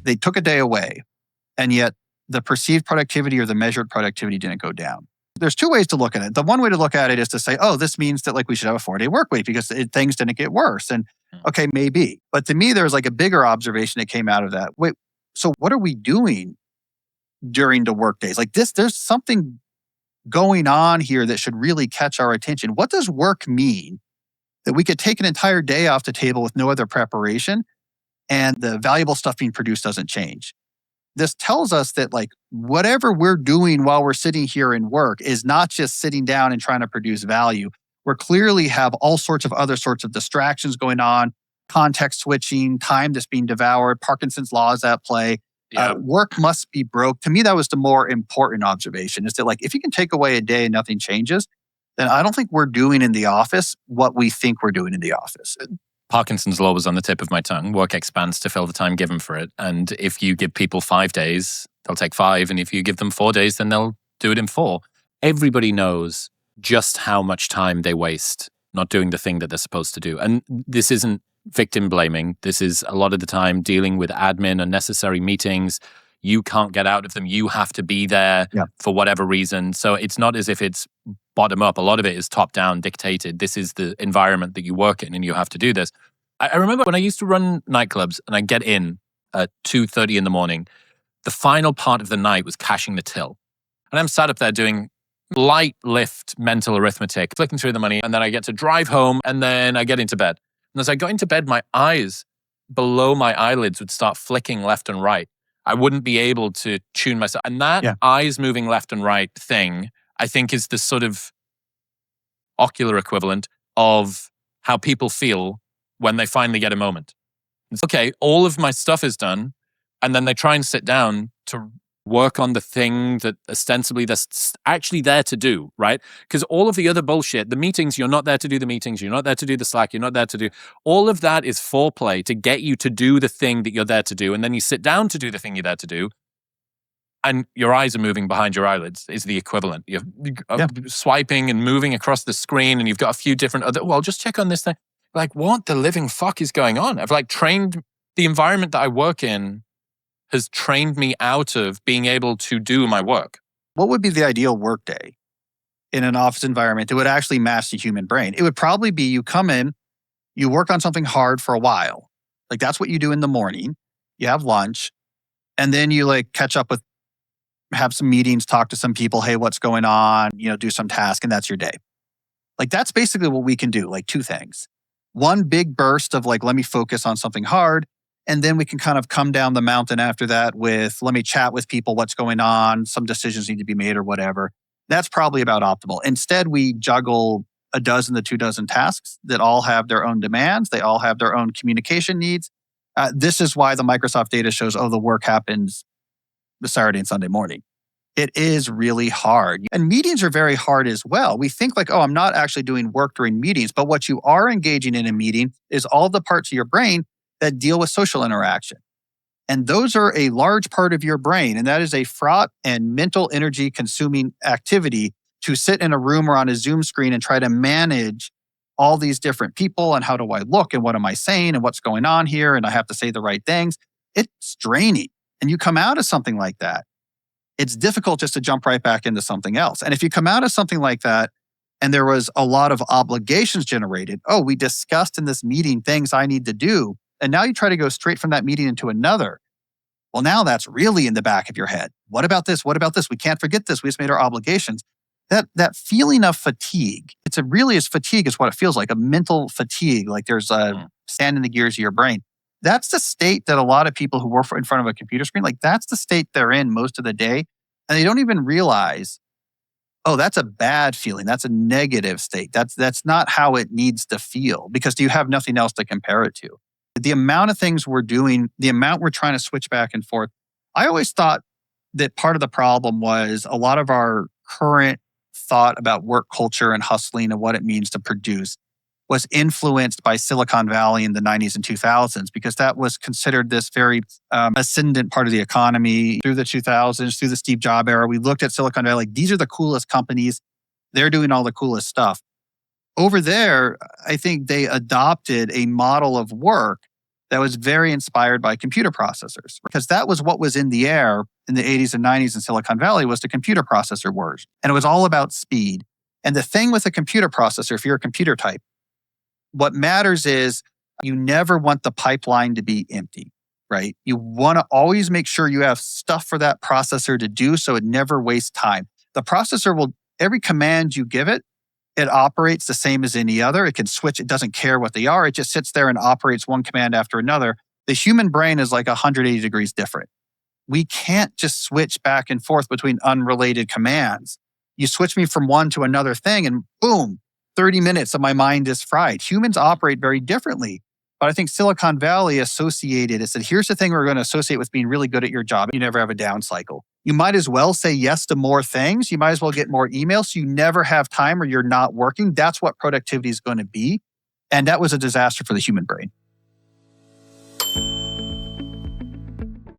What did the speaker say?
They took a day away, and yet the perceived productivity or the measured productivity didn't go down. There's two ways to look at it. The one way to look at it is to say, oh, this means that like we should have a 4-day work week because things didn't get worse. And okay, maybe. But to me, there's like a bigger observation that came out of that. Wait, so what are we doing during the work days? Like this, there's something going on here that should really catch our attention. What does work mean? That we could take an entire day off the table with no other preparation and the valuable stuff being produced doesn't change. This tells us that like whatever we're doing while we're sitting here in work is not just sitting down and trying to produce value. We clearly have all sorts of other sorts of distractions going on, context switching, time that's being devoured, Parkinson's law is at play. Yeah. Work must be broke. To me, that was the more important observation is that like if you can take away a day and nothing changes, then I don't think we're doing in the office what we think we're doing in the office. Parkinson's law was on the tip of my tongue. Work expands to fill the time given for it. And if you give people 5 days, they'll take 5. And if you give them 4 days, then they'll do it in 4. Everybody knows just how much time they waste not doing the thing that they're supposed to do. And this isn't victim blaming. This is a lot of the time dealing with admin, unnecessary meetings. You can't get out of them. You have to be there for whatever reason. So it's not as if it's bottom up. A lot of it is top down dictated. This is the environment that you work in and you have to do this. I remember when I used to run nightclubs and I'd get in at 2:30 in the morning, the final part of the night was cashing the till. And I'm sat up there doing light lift mental arithmetic, flicking through the money. And then I get to drive home and then I get into bed. And as I got into bed, my eyes below my eyelids would start flicking left and right. I wouldn't be able to tune myself. And that eyes moving left and right thing, I think is the sort of ocular equivalent of how people feel when they finally get a moment. It's okay, all of my stuff is done. And then they try and sit down to work on the thing that ostensibly they're actually there to do, right? Because all of the other bullshit, the meetings, you're not there to do the meetings, you're not there to do the Slack, you're not there to do, all of that is foreplay to get you to do the thing that you're there to do. And then you sit down to do the thing you're there to do. And your eyes are moving behind your eyelids is the equivalent. You're swiping and moving across the screen and you've got a few different other, well, just check on this thing. Like, what the living fuck is going on? I've like trained, the environment that I work in has trained me out of being able to do my work. What would be the ideal workday in an office environment that would actually match the human brain? It would probably be you come in, you work on something hard for a while. Like that's what you do in the morning. You have lunch and then you like catch up with, have some meetings, talk to some people. Hey, what's going on? Do some task and that's your day. Like that's basically what we can do. Like 2 things. One big burst of like, let me focus on something hard. And then we can kind of come down the mountain after that with, let me chat with people, what's going on, some decisions need to be made or whatever. That's probably about optimal. Instead, we juggle a dozen to 2 dozen tasks that all have their own demands. They all have their own communication needs. This is why the Microsoft data shows, the work happens the Saturday and Sunday morning. It is really hard. And meetings are very hard as well. We think like, I'm not actually doing work during meetings. But what you are engaging in a meeting is all the parts of your brain that deal with social interaction. And those are a large part of your brain. And that is a fraught and mental energy consuming activity to sit in a room or on a Zoom screen and try to manage all these different people and how do I look and what am I saying and what's going on here and I have to say the right things. It's draining. And you come out of something like that, it's difficult just to jump right back into something else. And if you come out of something like that and there was a lot of obligations generated, we discussed in this meeting things I need to do, and now you try to go straight from that meeting into another. Well, now that's really in the back of your head. What about this? What about this? We can't forget this. We just made our obligations. That feeling of fatigue, it's really as fatigue is what it feels like, a mental fatigue, like there's a sand in the gears of your brain. That's the state that a lot of people who work in front of a computer screen, like that's the state they're in most of the day. And they don't even realize, that's a bad feeling. That's a negative state. That's not how it needs to feel because you have nothing else to compare it to. The amount of things we're doing, the amount we're trying to switch back and forth. I always thought that part of the problem was a lot of our current thought about work culture and hustling and what it means to produce was influenced by Silicon Valley in the 90s and 2000s because that was considered this very ascendant part of the economy through the 2000s, through the Steve Jobs era. We looked at Silicon Valley like these are the coolest companies. They're doing all the coolest stuff. Over there, I think they adopted a model of work that was very inspired by computer processors, because that was what was in the air in the 80s and 90s in Silicon Valley was the computer processor wars. And it was all about speed. And the thing with a computer processor, if you're a computer type, what matters is you never want the pipeline to be empty, right? You want to always make sure you have stuff for that processor to do so it never wastes time. The processor will, every command you give it, it operates the same as any other. It can switch. It doesn't care what they are. It just sits there and operates one command after another. The human brain is like 180 degrees different. We can't just switch back and forth between unrelated commands. You switch me from one to another thing and boom, 30 minutes of my mind is fried. Humans operate very differently. But I think Silicon Valley associated, it said, here's the thing we're going to associate with being really good at your job. You never have a down cycle. You might as well say yes to more things. You might as well get more emails. So you never have time or you're not working. That's what productivity is going to be. And that was a disaster for the human brain.